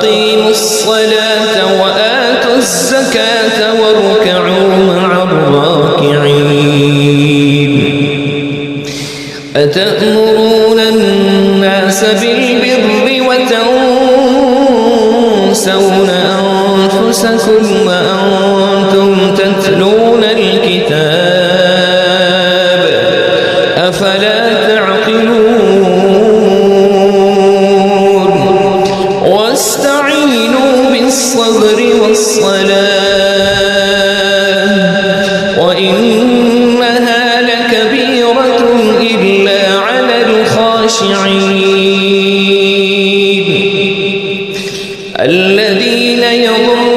وأقيموا الصلاة وآتوا الزكاة واركعوا مع الراكعين أتأمرون الناس بالبر وتنسون أنفسكم وأنتم تتلون الكتاب أفلا تعقلون واستعينوا بالصبر والصلاة وإنها لكبيرة إلا على الخاشعين الذين يظنون